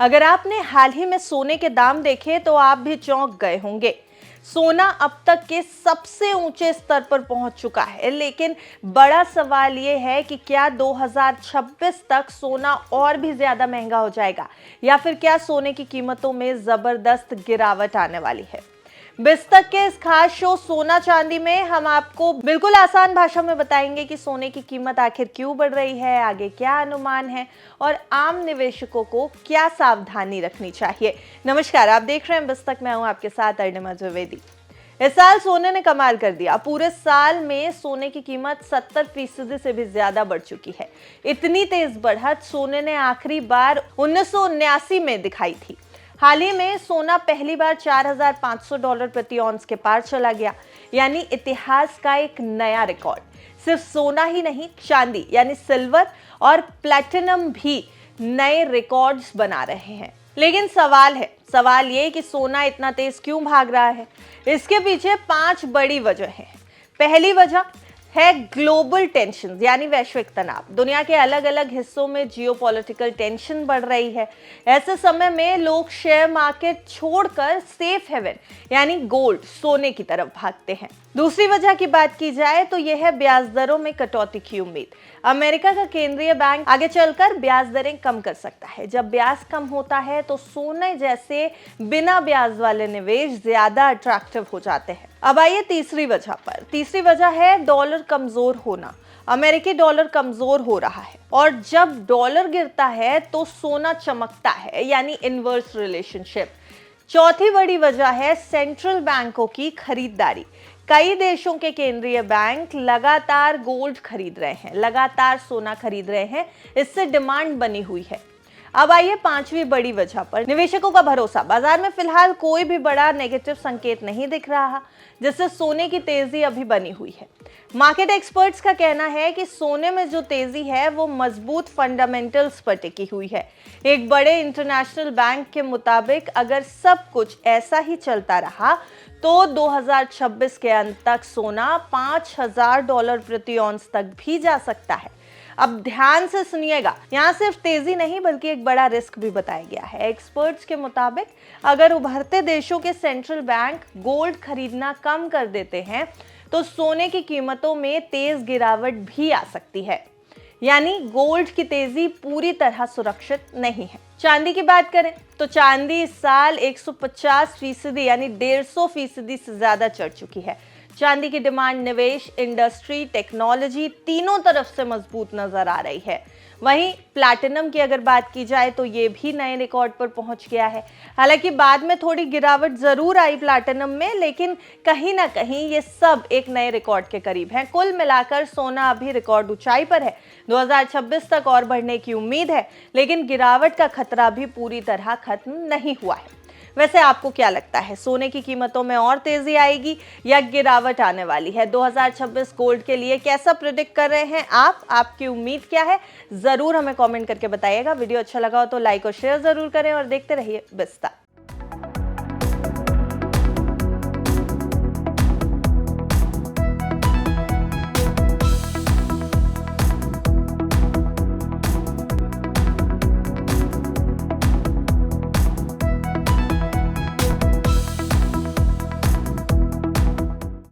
अगर आपने हाल ही में सोने के दाम देखे तो आप भी चौंक गए होंगे। सोना अब तक के सबसे ऊंचे स्तर पर पहुंच चुका है, लेकिन बड़ा सवाल ये है कि क्या 2026 तक सोना और भी ज्यादा महंगा हो जाएगा या फिर क्या सोने की कीमतों में जबरदस्त गिरावट आने वाली है। बिस्तक के इस खास शो सोना चांदी में हम आपको बिल्कुल आसान भाषा में बताएंगे कि सोने की कीमत आखिर क्यों बढ़ रही है, आगे क्या अनुमान है और आम निवेशकों को क्या सावधानी रखनी चाहिए। नमस्कार, आप देख रहे हैं बिस्तक, मैं हूं आपके साथ अर्णिमा द्विवेदी। इस साल सोने ने कमाल कर दिया। पूरे साल में सोने की कीमत 70% से भी ज्यादा बढ़ चुकी है। इतनी तेज बढ़त सोने ने आखिरी बार 1979 में दिखाई थी। हाल ही में सोना पहली बार $4,500 प्रति ऑन्स के पार चला गया, यानी इतिहास का एक नया रिकॉर्ड। सिर्फ सोना ही नहीं, चांदी यानी सिल्वर और प्लैटिनम भी नए रिकॉर्ड्स बना रहे हैं। लेकिन सवाल ये कि सोना इतना तेज क्यों भाग रहा है। इसके पीछे 5 बड़ी वजह हैं। पहली वजह है ग्लोबल टेंशन यानी वैश्विक तनाव। दुनिया के अलग अलग हिस्सों में जियोपॉलिटिकल टेंशन बढ़ रही है। ऐसे समय में लोग शेयर मार्केट छोड़कर सेफ हेवन यानी गोल्ड, सोने की तरफ भागते हैं। दूसरी वजह की बात की जाए तो यह है ब्याज दरों में कटौती की उम्मीद। अमेरिका का केंद्रीय बैंक आगे चलकर ब्याज दरें कम कर सकता है। जब ब्याज कम होता है तो सोने जैसे बिना ब्याज वाले निवेश ज्यादा अट्रैक्टिव हो जाते हैं। अब आइए तीसरी वजह पर। तीसरी वजह है डॉलर कमजोर होना। अमेरिकी डॉलर कमजोर हो रहा है और जब डॉलर गिरता है तो सोना चमकता है, यानी इनवर्स रिलेशनशिप। चौथी बड़ी वजह है सेंट्रल बैंकों की खरीदारी। कई देशों के केंद्रीय बैंक लगातार गोल्ड खरीद रहे हैं, लगातार सोना खरीद रहे हैं। इससे डिमांड बनी हुई है। अब आइए पांचवी बड़ी वजह पर, निवेशकों का भरोसा। बाजार में फिलहाल कोई भी बड़ा नेगेटिव संकेत नहीं दिख रहा, जिससे सोने की तेजी अभी बनी हुई है। मार्केट एक्सपर्ट्स का कहना है कि सोने में जो तेजी है वो मजबूत फंडामेंटल्स पर टिकी हुई है। एक बड़े इंटरनेशनल बैंक के मुताबिक अगर सब कुछ ऐसा ही चलता रहा तो 2026 के अंत तक सोना $5,000 प्रति ऑन्स तक भी जा सकता है। अब ध्यान से सुनिएगा, यहाँ सिर्फ तेजी नहीं बल्कि एक बड़ा रिस्क भी बताया गया है। एक्सपर्ट्स के मुताबिक अगर उभरते देशों के सेंट्रल बैंक गोल्ड खरीदना कम कर देते हैं तो सोने की कीमतों में तेज गिरावट भी आ सकती है, यानी गोल्ड की तेजी पूरी तरह सुरक्षित नहीं है। चांदी की बात करें तो चांदी इस साल 150% यानी 150% से ज्यादा चढ़ चुकी है। चांदी की डिमांड निवेश, इंडस्ट्री, टेक्नोलॉजी तीनों तरफ से मजबूत नजर आ रही है। वहीं प्लैटिनम की अगर बात की जाए तो ये भी नए रिकॉर्ड पर पहुंच गया है। हालांकि बाद में थोड़ी गिरावट जरूर आई प्लैटिनम में, लेकिन कहीं ना कहीं ये सब एक नए रिकॉर्ड के करीब है। कुल मिलाकर सोना अभी रिकॉर्ड ऊंचाई पर है। 2026 तक और बढ़ने की उम्मीद है, लेकिन गिरावट का खतरा भी पूरी तरह खत्म नहीं हुआ है। वैसे आपको क्या लगता है, सोने की कीमतों में और तेजी आएगी या गिरावट आने वाली है? 2026 गोल्ड के लिए कैसा प्रेडिक्ट कर रहे हैं आप? आपकी उम्मीद क्या है? जरूर हमें कमेंट करके बताइएगा। वीडियो अच्छा लगा हो तो लाइक और शेयर जरूर करें और देखते रहिए बिस्तार।